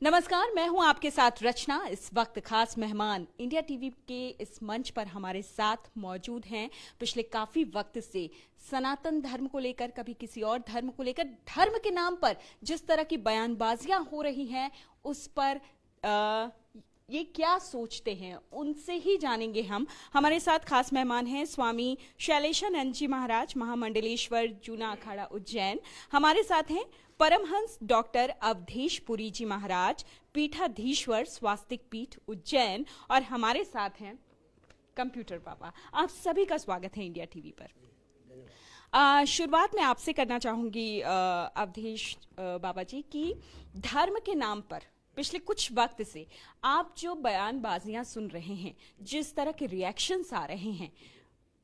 नमस्कार, मैं हूं आपके साथ रचना। इस वक्त खास मेहमान इंडिया टीवी के इस मंच पर हमारे साथ मौजूद हैं। पिछले काफी वक्त से सनातन धर्म को लेकर, कभी किसी और धर्म को लेकर, धर्म के नाम पर जिस तरह की बयानबाजियां हो रही हैं उस पर ये क्या सोचते हैं, उनसे ही जानेंगे हम। हमारे साथ खास मेहमान हैं स्वामी शैलेशानंद जी महाराज, महामंडलेश्वर, जूना अखाड़ा, उज्जैन। हमारे साथ हैं परमहंस डॉक्टर अवधेश पुरी जी महाराज, पीठाधीश्वर, स्वास्तिक पीठ, उज्जैन। और हमारे साथ हैं कंप्यूटर पापा। आप सभी का स्वागत है इंडिया टीवी पर। शुरुआत में आपसे करना चाहूंगी अवधेश बाबा जी की धर्म के नाम पर पिछले कुछ वक्त से आप जो बयानबाजियां सुन रहे हैं, जिस तरह के रिएक्शंस आ रहे हैं,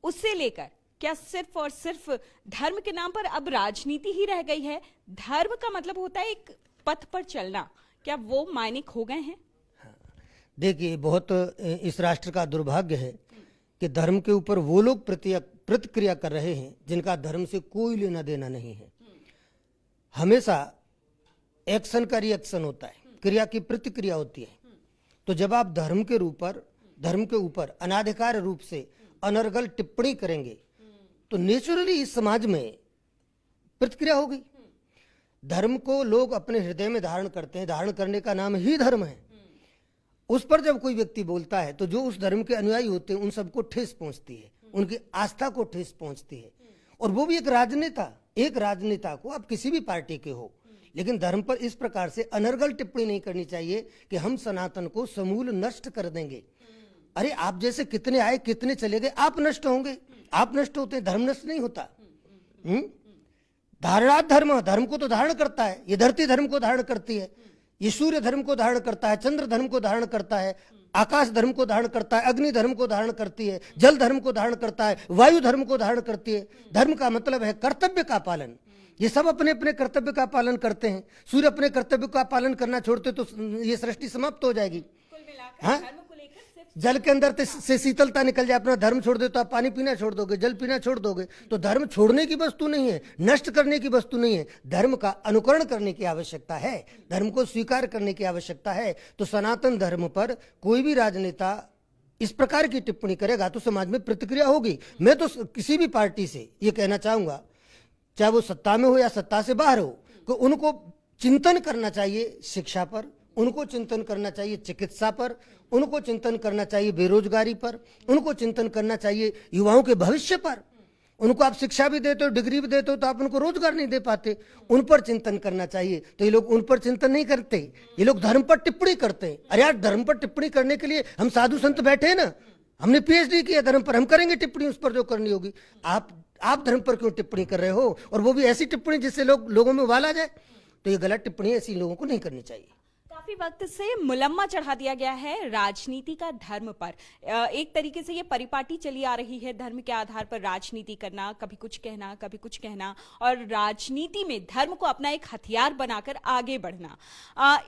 उससे लेकर क्या सिर्फ और सिर्फ धर्म के नाम पर अब राजनीति ही रह गई है? धर्म का मतलब होता है एक पथ पर चलना, क्या वो मायने खो गए हैं? देखिए, बहुत इस राष्ट्र का दुर्भाग्य है कि धर्म के ऊपर वो लोग प्रतिक्रिया कर रहे हैं जिनका धर्म से कोई लेना देना नहीं है। हमेशा एक्शन का रिएक्शन होता है, क्रिया की प्रतिक्रिया होती है। तो जब आप धर्म के ऊपर अनाधिकार रूप से अनर्गल टिप्पणी करेंगे तो नेचुरली इस समाज में प्रतिक्रिया होगी। धर्म को लोग अपने हृदय में धारण करते हैं, धारण करने का नाम ही धर्म है। उस पर जब कोई व्यक्ति बोलता है तो जो उस धर्म के अनुयायी होते हैं उन सबको ठेस पहुंचती है, उनकी आस्था को ठेस पहुंचती है। और वो भी एक राजनेता को, आप किसी भी पार्टी के हो, लेकिन धर्म पर इस प्रकार से अनर्गल टिप्पणी नहीं करनी चाहिए कि हम सनातन को समूल नष्ट कर देंगे। अरे, आप जैसे कितने आए कितने चले गए, आप नष्ट होंगे। आप नष्ट होते हैं, धर्म नष्ट नहीं होता। धारणात् धर्म को तो धारण करता है। ये धरती धर्म को धारण करती है, ये सूर्य धर्म को धारण करता है, चंद्र धर्म को धारण करता है, आकाश धर्म को धारण करता है, अग्नि धर्म को धारण करती है, जल धर्म को धारण करता है, वायु धर्म को धारण करती है। धर्म का मतलब है कर्तव्य का पालन। ये सब अपने अपने कर्तव्य का पालन करते हैं। सूर्य अपने कर्तव्य का पालन करना छोड़ते तो ये सृष्टि समाप्त हो जाएगी। हाँ, जल के अंदर से शीतलता निकल जाए, अपना धर्म छोड़ दे तो आप पानी पीना छोड़ दोगे, जल पीना छोड़ दोगे। तो धर्म छोड़ने की वस्तु नहीं है, नष्ट करने की वस्तु नहीं है। धर्म का अनुकरण करने की आवश्यकता है, धर्म को स्वीकार करने की आवश्यकता है। तो सनातन धर्म पर कोई भी राजनेता इस प्रकार की टिप्पणी करेगा तो समाज में प्रतिक्रिया होगी। मैं तो किसी भी पार्टी से ये कहना चाहूंगा, चाहे वो सत्ता में हो या सत्ता से बाहर हो, कि उनको चिंतन करना चाहिए शिक्षा पर, उनको चिंतन करना चाहिए चिकित्सा पर, उनको चिंतन करना चाहिए बेरोजगारी पर, उनको चिंतन करना चाहिए युवाओं के भविष्य पर। उनको आप शिक्षा भी देते हो, डिग्री भी देते हो, तो आप उनको रोजगार नहीं दे पाते। उन पर चिंतन करना चाहिए। तो ये लोग उन पर चिंतन नहीं करते, ये लोग धर्म पर टिप्पणी करते हैं। अरे यार, धर्म पर टिप्पणी करने के लिए हम साधु संत बैठे हैं ना, हमने पीएचडी किया धर्म पर, हम करेंगे टिप्पणी उस पर जो करनी होगी। आप धर्म पर क्यों टिप्पणी कर रहे हो? और वो भी ऐसी टिप्पणी जिससे लोगों में उबाल आ जाए। तो ये गलत टिप्पणी ऐसी लोगों को नहीं करनी चाहिए। काफी वक्त से मुलम्मा चढ़ा दिया गया है राजनीति का धर्म पर। एक तरीके से ये परिपाटी चली आ रही है, धर्म के आधार पर राजनीति करना, कभी कुछ कहना, कभी कुछ कहना, और राजनीति में धर्म को अपना एक हथियार बनाकर आगे बढ़ना।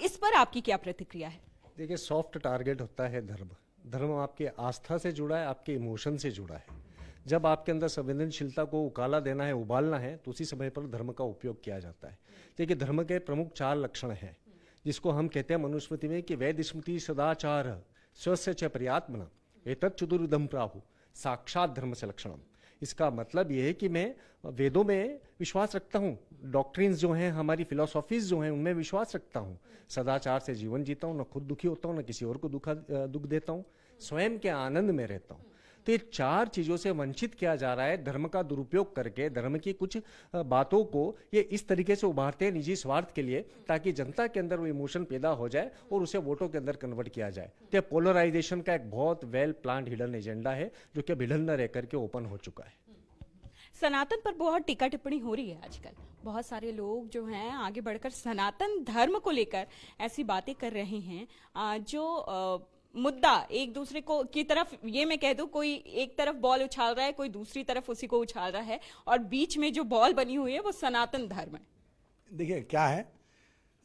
इस पर आपकी क्या प्रतिक्रिया है? देखिए, सॉफ्ट टारगेट होता है धर्म। धर्म आपके आस्था से जुड़ा है, आपके इमोशन से जुड़ा है। जब आपके अंदर संवेदनशीलता को उकाला देना है, उबालना है, तो उसी समय पर धर्म का उपयोग किया जाता है। देखिए, धर्म के प्रमुख 4 लक्षण हैं, जिसको हम कहते हैं मनुस्मृति में कि वेद स्मृति सदाचार स्वस्य च पर्यात्मना एतत् चतुर्विधम प्राहु साक्षात धर्म से लक्षणम। इसका मतलब ये है कि मैं वेदों में विश्वास रखता हूँ, डॉक्ट्रिन्स जो हैं, हमारी फिलोसॉफीज जो हैं, उनमें विश्वास रखता हूँ, सदाचार से जीवन जीता हूँ, न खुद दुखी होता हूँ, न किसी और को दुख देता हूँ, स्वयं के आनंद में रहता हूँ। तो ये 4 चीज़ों से वंचित किया जा रहा है। धर्म का दुरुपयोग करके धर्म की कुछ बातों को ये इस तरीके से उभारते हैं निजी स्वार्थ के लिए, ताकि जनता के अंदर वो इमोशन पैदा हो जाए और उसे वोटों के अंदर कन्वर्ट किया जाए। तो पोलराइजेशन का एक बहुत वेल प्लान्ड हिडन एजेंडा है, जो कि हिडन न रह करके ओपन हो चुका है। सनातन पर बहुत टीका टिप्पणी हो रही है आजकल। बहुत सारे लोग जो हैं आगे बढ़कर सनातन धर्म को लेकर ऐसी बातें कर रहे हैं जो मुद्दा एक दूसरे को की तरफ, ये मैं कह दूं, कोई एक तरफ बॉल उछाल रहा है, कोई दूसरी तरफ उसी को उछाल रहा है, और बीच में जो बॉल बनी हुई है वो सनातन धर्म है। देखिए, क्या है,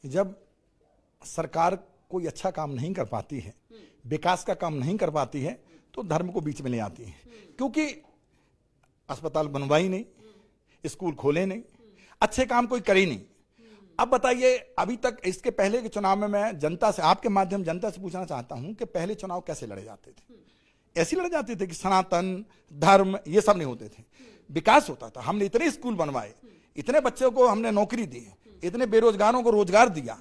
जब सरकार कोई अच्छा काम नहीं कर पाती है, विकास का काम नहीं कर पाती है, तो धर्म को बीच में ले आती है। क्योंकि अस्पताल बनवाई नहीं, स्कूल खोले नहीं, अच्छे काम कोई करे नहीं। अब बताइए, अभी तक इसके पहले के चुनाव में मैं जनता से, आपके माध्यम जनता से पूछना चाहता हूं कि पहले चुनाव कैसे लड़े जाते थे? ऐसे लड़े जाते थे कि सनातन धर्म ये सब नहीं होते थे, विकास होता था। हमने इतने स्कूल बनवाए, इतने बच्चों को हमने नौकरी दी, इतने बेरोजगारों को रोजगार दिया,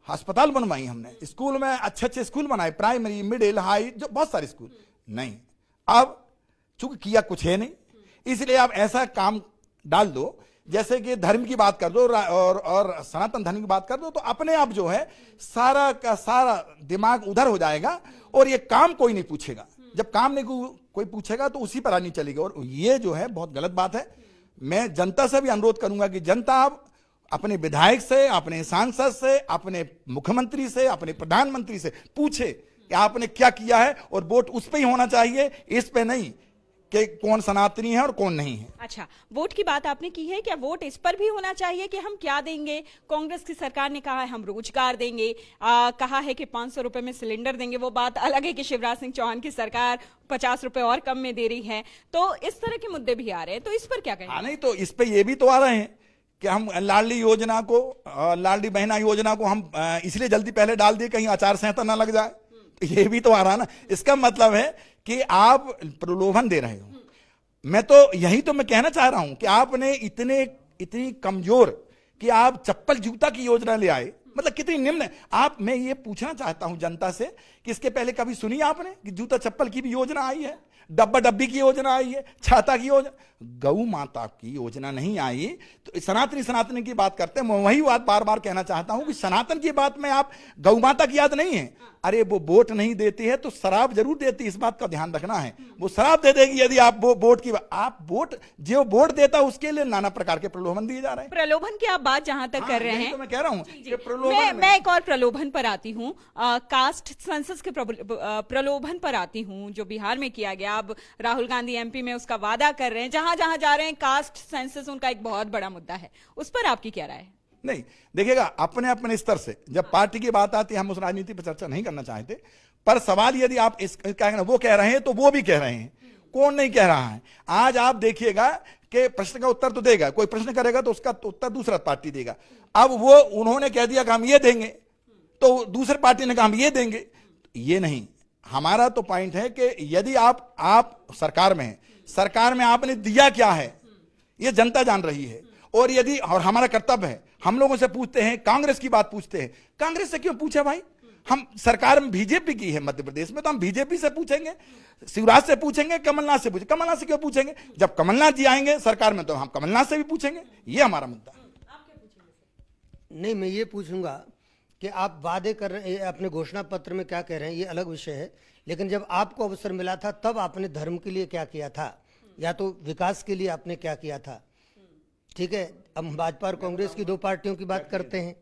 अस्पताल बनवाई हमने, स्कूल में अच्छे अच्छे स्कूल बनाए, प्राइमरी मिडिल हाई, जो बहुत सारे स्कूल। नहीं, अब चूंकि किया कुछ है नहीं, इसलिए आप ऐसा काम डाल दो जैसे कि धर्म की बात कर दो और सनातन धर्म की बात कर दो, तो अपने आप जो है सारा का सारा दिमाग उधर हो जाएगा और ये काम कोई नहीं पूछेगा। जब काम नहीं कोई पूछेगा तो उसी पर आनी चलेगी, और ये जो है बहुत गलत बात है। मैं जनता से भी अनुरोध करूंगा कि जनता आप अपने विधायक से, अपने सांसद से, अपने मुख्यमंत्री से, अपने प्रधानमंत्री से पूछे कि आपने क्या किया है, और वोट उस पर ही होना चाहिए, इस पे नहीं कि कौन सनातनी है और कौन नहीं है। अच्छा, वोट की बात आपने की है, क्या वोट इस पर भी होना चाहिए कि हम क्या देंगे? कांग्रेस की सरकार ने कहा है हम रोजगार देंगे, कहा है कि 500 रुपए में सिलेंडर देंगे। वो बात अलग है कि शिवराज सिंह चौहान की सरकार 50 रुपए और कम में दे रही है। तो इस तरह के मुद्दे भी आ रहे हैं, तो इस पर क्या कहेंगे? नहीं, तो इस पे ये भी तो आ रहे हैं कि हम लाडली योजना को, लाडली बहना योजना को हम इसलिए जल्दी पहले डाल दिए कहीं आचार संहिता ना लग जाए। ये भी तो आ रहा ना। इसका मतलब है कि आप प्रलोभन दे रहे हो। मैं तो यही तो मैं कहना चाह रहा हूं कि आपने इतनी कमजोर कि आप चप्पल जूता की योजना ले आए, मतलब कितनी निम्न। आप, मैं ये पूछना चाहता हूं जनता से कि इसके पहले कभी सुनी आपने कि जूता चप्पल की भी योजना आई है, डब्बा डब्बी की योजना आई है, छाता की योजना, गौ माता की योजना नहीं आई? तो सनातनी की बात करते हैं। मैं वही बात बार बार कहना चाहता हूं कि सनातन की बात में आप गौ माता की याद नहीं है। अरे वो वोट नहीं देती है तो शराब जरूर देती है, इस बात का ध्यान रखना है। वो शराब दे देगी यदि आप वो वोट की, आप वोट जो वोट देता है उसके लिए नाना प्रकार के प्रलोभन दिए जा रहे हैं। प्रलोभन की आप बात जहां तक कर रहे हैं, तो मैं कह रहा हूं कि प्रलोभन मैं एक और प्रलोभन पर आती हूँ, कास्ट सेंसस के प्रलोभन पर आती हूँ जो बिहार में किया गया। अब राहुल गांधी एमपी में उसका वादा कर रहे हैं, जहां जहां जा रहे हैं कास्ट सेंसस उनका एक बहुत बड़ा मुद्दा है। उस पर आपकी क्या राय है? नहीं, देखिएगा अपने अपने स्तर से जब पार्टी की बात आती है, हम उस राजनीति पर चर्चा नहीं करना चाहते, पर सवाल यदि आप वो कह रहे हैं तो वो भी कह रहे हैं, कौन नहीं कह रहा है। आज आप देखिएगा कि प्रश्न का उत्तर तो देगा, कोई प्रश्न करेगा तो उसका उत्तर दूसरा पार्टी देगा। अब वो उन्होंने कह दिया कि हम ये देंगे, तो दूसरी पार्टी ने कहा हम ये देंगे। ये नहीं, हमारा तो पॉइंट है कि यदि आप सरकार में हैं, सरकार में आपने दिया क्या है ये जनता जान रही है। और यदि, और हमारा कर्तव्य है, हम लोगों से पूछते हैं, कांग्रेस की बात पूछते हैं, कांग्रेस से क्यों पूछे भाई? हम सरकार में बीजेपी की है मध्य प्रदेश में, तो हम बीजेपी से पूछेंगे, शिवराज से पूछेंगे, कमलनाथ से पूछेंगे। कमलनाथ से क्यों पूछेंगे? जब कमलनाथ जी आएंगे सरकार में तो हम कमलनाथ से भी पूछेंगे। ये हमारा मुद्दा है। नहीं, मैं ये पूछूंगा कि आप वादे कर रहे हैं, अपने घोषणा पत्र में क्या कह रहे हैं ये अलग विषय है, लेकिन जब आपको अवसर मिला था तब आपने धर्म के लिए क्या किया था, या तो विकास के लिए आपने क्या किया था? ठीक है, अब भाजपा और कांग्रेस की दो पार्टियों की बात करते हैं।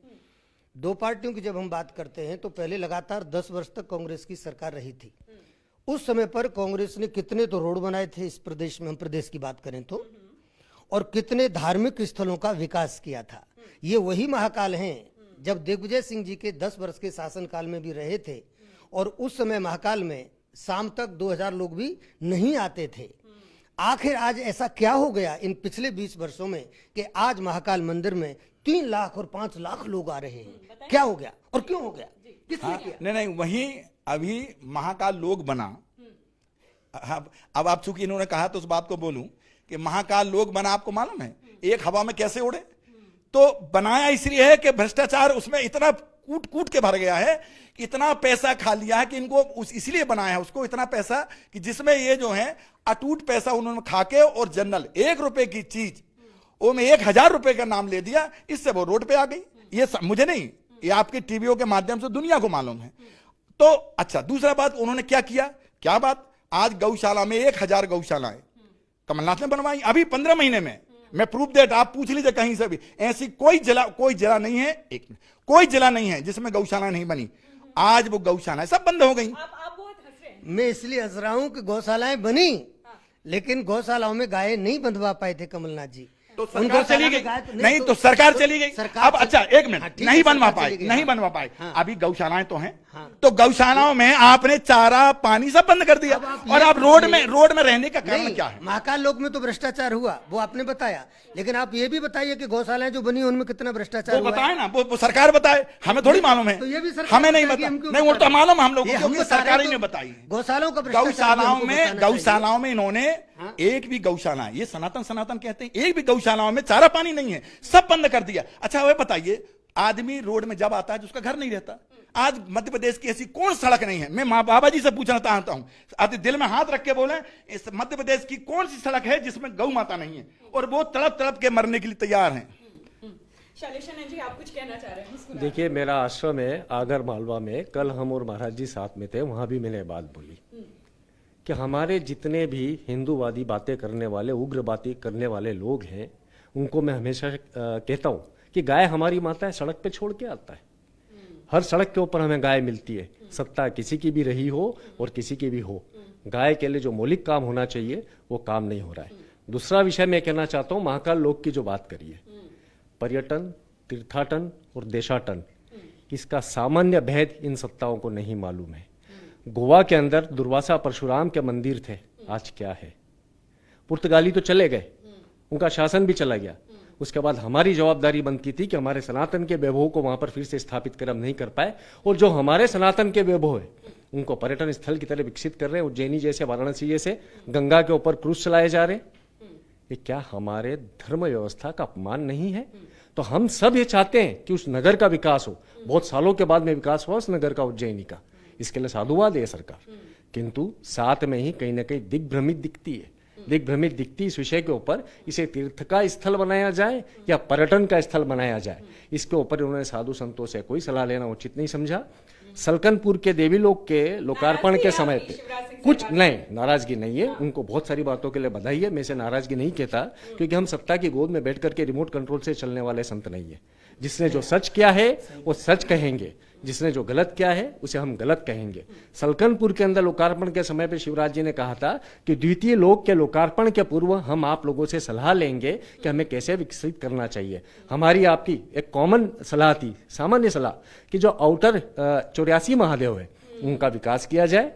दो पार्टियों की जब हम बात करते हैं तो पहले लगातार 10 वर्ष तक कांग्रेस की सरकार रही थी। उस समय पर कांग्रेस ने कितने तो रोड बनाए थे इस प्रदेश में, हम प्रदेश की बात करें तो, और कितने धार्मिक स्थलों का विकास किया था। ये वही महाकाल हैं जब दिग्विजय सिंह जी के 10 वर्ष के शासनकाल में भी रहे थे, और उस समय महाकाल में शाम तक 2000 लोग भी नहीं आते थे। आखिर आज ऐसा क्या हो गया इन पिछले 20 वर्षों में कि आज महाकाल मंदिर में 3 लाख और 5 लाख लोग आ रहे हैं? क्या हो गया और क्यों हो गया? किसने किया? नहीं, वही अभी महाकाल लोग बना। अब आप चूंकि इन्होंने कहा तो उस बात को बोलूं कि महाकाल लोग बना, आपको मालूम है एक हवा में कैसे उड़े? तो बनाया इसलिए है कि भ्रष्टाचार उसमें इतना कूट कूट के भर गया है, इतना पैसा खा लिया है कि इनको इसलिए बनाया है उसको, इतना पैसा कि जिसमें ये जो है अटूट पैसा उन्होंने खा के, और जनरल 1 रुपए की चीज वो में 1000 रुपए का नाम ले दिया, इससे वो रोड पे आ गई। ये मुझे नहीं, ये आपके टीवीओ के माध्यम से दुनिया को मालूम है। तो अच्छा, दूसरा बात उन्होंने क्या किया, क्या बात, आज गौशाला में 1000 गौशालाएं कमलनाथ ने बनवाई अभी 15 महीने में। मैं प्रूफ देट, आप पूछ लीजिए कहीं से भी, ऐसी कोई जिला नहीं है, कोई जिला नहीं है जिसमें गौशाला नहीं बनी। आज वो गौशालाएं सब बंद हो गई। आप बहुत हंस रहे हैं। मैं इसलिए हंस रहा हूं कि गौशालाएं बनी, लेकिन गौशालाओं में गायें नहीं बंधवा पाए थे कमलनाथ जी। तो सरकार चली गई, नहीं तो सरकार चली गई। अब अच्छा एक मिनट, नहीं बनवा पाए, नहीं बनवा पाए। अभी गौशालाएं तो हैं, तो गौशालाओं में आपने चारा पानी सब बंद कर दिया, और आप रोड में रहने का कारण क्या है? महाकाल लोक में तो भ्रष्टाचार हुआ, वो आपने बताया, लेकिन आप ये भी बताइए कि गौशालाएं जो बनी उनमें कितना भ्रष्टाचार हुआ? बताए ना, वो सरकार बताए, हमें थोड़ी मालूम है, तो ये भी सरकार हमें नहीं पता, नहीं वो तो मालूम हम लोगों को, क्योंकि सरकार ही ने बताई। गौशालाओं का गौशालाओं में इन्होंने एक भी गौशाला, ये सनातन कहते हैं, एक भी गौशालाओं में चारा पानी नहीं है, सब बंद कर दिया। अच्छा वह बताइए, आदमी रोड में जब आता है तो उसका घर नहीं रहता। आज मध्य प्रदेश की ऐसी कौन सड़क नहीं है? मैं बाबा जी से पूछना चाहता हूं, आप दिल में हाथ रख के बोले, इस मध्य प्रदेश की कौन सी सड़क है जिसमें गौ माता नहीं है? और वो तड़प तड़प के मरने के लिए तैयार हैं। शैलेश जी, आप कुछ कहना चाह रहे हैं? देखिए, मेरा आश्रम है आगर मालवा में, कल हम और महाराज जी साथ में थे, वहां भी मैंने बात बोली कि हमारे जितने भी हिंदूवादी बातें करने वाले, उग्र बातें करने वाले लोग हैं, उनको मैं हमेशा कहता हूं कि गाय हमारी माता है, सड़क पे छोड़ के आता है। हर सड़क के ऊपर हमें गाय मिलती है, सत्ता किसी की भी रही हो और किसी की भी हो, गाय के लिए जो मौलिक काम होना चाहिए वो काम नहीं हो रहा है। दूसरा विषय मैं कहना चाहता हूं, महाकाल लोक की जो बात करी है, पर्यटन, तीर्थाटन और देशाटन, इसका सामान्य भेद इन सत्ताओं को नहीं मालूम है। गोवा के अंदर दुर्वासा परशुराम के मंदिर थे, आज क्या है? पुर्तगाली तो चले गए, उनका शासन भी चला गया। उसके बाद हमारी जवाबदारी बनती थी कि हमारे सनातन के वैभव को वहां पर फिर से स्थापित कर, हम नहीं कर पाए, और जो हमारे सनातन के वैभव है उनको पर्यटन स्थल की तरह विकसित कर रहे हैं। उज्जैनी जैसे, वाराणसी जैसे गंगा के ऊपर क्रूज चलाए जा रहे हैं। ये क्या हमारे धर्म व्यवस्था का अपमान नहीं है? तो हम सब ये चाहते हैं कि उस नगर का विकास हो। बहुत सालों के बाद में विकास हुआ उस नगर का, उज्जैनी का, इसके लिए साधुवाद है सरकार, किंतु साथ में ही कहीं ना कहीं दिग्भ्रमित दिखती इस विषय के ऊपर, इसे तीर्थ का स्थल बनाया जाए या पर्यटन का स्थल बनाया जाए, इसके ऊपर उन्होंने साधु संतों से कोई सलाह लेना उचित नहीं समझा। सलकनपुर के देवी लोक के लोकार्पण के समय पे कुछ नहीं, नाराजगी नहीं है, उनको बहुत सारी बातों के लिए बधाई है, मैं इसे नाराजगी नहीं कहता, क्योंकि हम सत्ता की गोद में बैठ करके रिमोट कंट्रोल से चलने वाले संत नहीं है। जिसने जो सच किया है वो सच कहेंगे, जिसने जो गलत किया है उसे हम गलत कहेंगे। सलकनपुर के अंदर लोकार्पण के समय पे शिवराज जी ने कहा था कि द्वितीय लोक के लोकार्पण के पूर्व हम आप लोगों से सलाह लेंगे कि हमें कैसे विकसित करना चाहिए। हमारी आपकी एक कॉमन सलाह थी, सामान्य सलाह, कि जो आउटर 84 महादेव है उनका विकास किया जाए।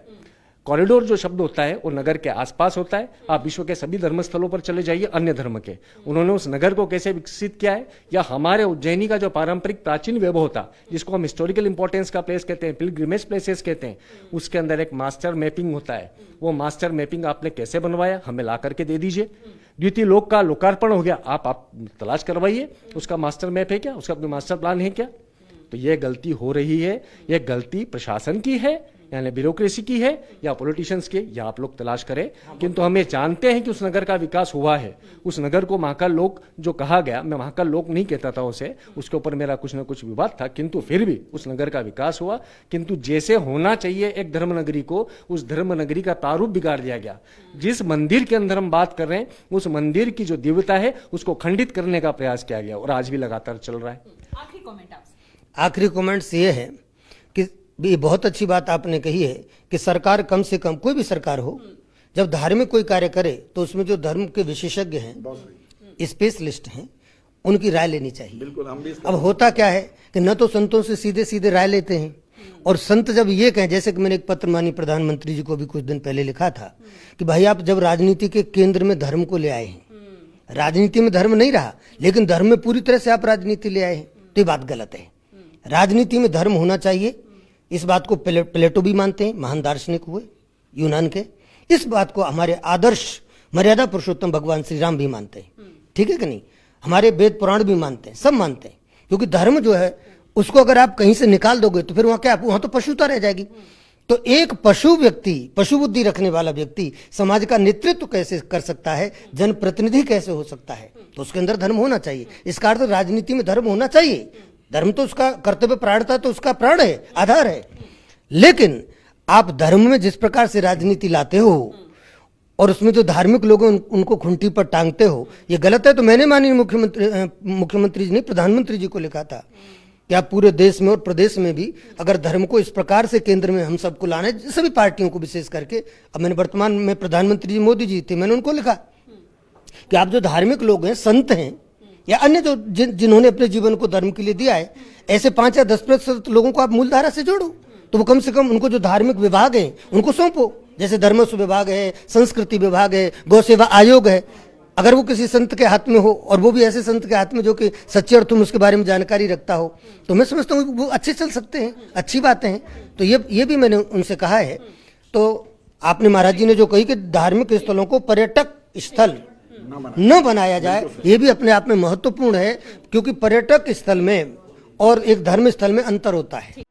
कॉरिडोर जो शब्द होता है वो नगर के आसपास होता है। आप विश्व के सभी धर्मस्थलों पर चले जाइए, अन्य धर्म के, उन्होंने उस नगर को कैसे विकसित किया है, या हमारे उज्जैनी का जो पारंपरिक प्राचीन वैभव होता, जिसको हम हिस्टोरिकल इंपॉर्टेंस का प्लेस कहते हैं, पिलग्रिमेज प्लेसेस कहते हैं, उसके अंदर एक मास्टर मैपिंग होता है। वो मास्टर मैपिंग आपने कैसे बनवाया, हमें ला करके दे दीजिए। द्वितीय लोक का लोकार्पण हो गया, आप तलाश करवाइए, उसका मास्टर मैप है क्या, उसका मास्टर प्लान है क्या? तो यह गलती हो रही है, यह गलती प्रशासन की है, यानी ब्यूरोक्रेसी की है, या पॉलिटिशियंस की, या आप लोग तलाश करें। किंतु हम ये जानते हैं कि उस नगर का विकास हुआ है। उस नगर को महाकाल लोक जो कहा गया, मैं महाकाल लोक नहीं कहता था उसे, उसके ऊपर मेरा कुछ ना कुछ विवाद था, किंतु फिर भी उस नगर का विकास हुआ। किंतु जैसे होना चाहिए एक धर्म नगरी को, उस धर्म नगरी का प्रारूप बिगाड़ दिया गया। जिस मंदिर के अंदर हम बात कर रहे हैं, उस मंदिर की जो दिव्यता है उसको खंडित करने का प्रयास किया गया, और आज भी लगातार चल रहा है। आखिरी कमेंट आपसे। आखिरी कमेंट्स ये है कि ये बहुत अच्छी बात आपने कही है कि सरकार कम से कम, कोई भी सरकार हो, जब धार्मिक कोई कार्य करे तो उसमें जो धर्म के विशेषज्ञ हैं, स्पेशलिस्ट हैं, उनकी राय लेनी चाहिए। बिल्कुल, हम भी अब होता क्या है कि न तो संतों से सीधे सीधे राय लेते हैं, और संत जब ये कहें, जैसे कि मैंने एक पत्र माननीय प्रधानमंत्री जी को भी कुछ दिन पहले लिखा था कि भाई आप जब राजनीति के केंद्र में धर्म को ले आए हैं, राजनीति में धर्म नहीं रहा लेकिन धर्म में पूरी तरह से आप राजनीति ले आए हैं, तो ये बात गलत है। राजनीति में धर्म होना चाहिए, इस बात को प्लेटो भी मानते हैं, महान दार्शनिक हुए यूनान के। इस बात को हमारे आदर्श मर्यादा पुरुषोत्तम भगवान श्री राम भी मानते हैं, ठीक है कि नहीं? हमारे वेद पुराण भी मानते हैं, सब मानते हैं, क्योंकि धर्म जो है उसको अगर आप कहीं से निकाल दोगे तो फिर वहां क्या, वहां तो पशुता रह जाएगी। तो एक पशु व्यक्ति, पशु बुद्धि रखने वाला व्यक्ति समाज का नेतृत्व कैसे कर सकता है, जनप्रतिनिधि कैसे हो सकता है? तो उसके अंदर धर्म होना चाहिए। इसका अर्थ राजनीति में धर्म होना चाहिए। धर्म तो उसका कर्तव्य, प्राणता तो उसका प्राण है, आधार है। लेकिन आप धर्म में जिस प्रकार से राजनीति लाते हो और उसमें जो धार्मिक लोग हैं उनको खुंटी पर टांगते हो, ये गलत है। तो मैंने माननीय मुख्यमंत्री जी ने प्रधानमंत्री जी को लिखा था कि आप पूरे देश में और प्रदेश में भी अगर धर्म को इस प्रकार से केंद्र में हम सबको लाना है, सभी पार्टियों को विशेष करके। अब मैंने वर्तमान में प्रधानमंत्री जी मोदी जी थे, मैंने उनको लिखा कि आप जो धार्मिक लोग हैं, संत हैं या अन्य जो जिन्होंने अपने जीवन को धर्म के लिए दिया है, ऐसे 5 या 10% लोगों को आप मूलधारा से जोड़ो, तो वो कम से कम उनको जो धार्मिक विभाग है उनको सौंपो। जैसे धर्मस्व विभाग है, संस्कृति विभाग है, गौ सेवा आयोग है। अगर वो किसी संत के हाथ में हो और वो भी ऐसे संत के हाथ में जो कि सच्चे अर्थ में उसके बारे में जानकारी रखता हो, तो मैं समझता हूँ वो अच्छे चल सकते हैं, अच्छी बातें हैं। तो ये भी मैंने उनसे कहा है। तो आपने महाराज जी ने जो कही कि धार्मिक स्थलों को पर्यटक स्थल न बनाया जाए, ये भी अपने आप में महत्वपूर्ण है, क्योंकि पर्यटक स्थल में और एक धर्म स्थल में अंतर होता है।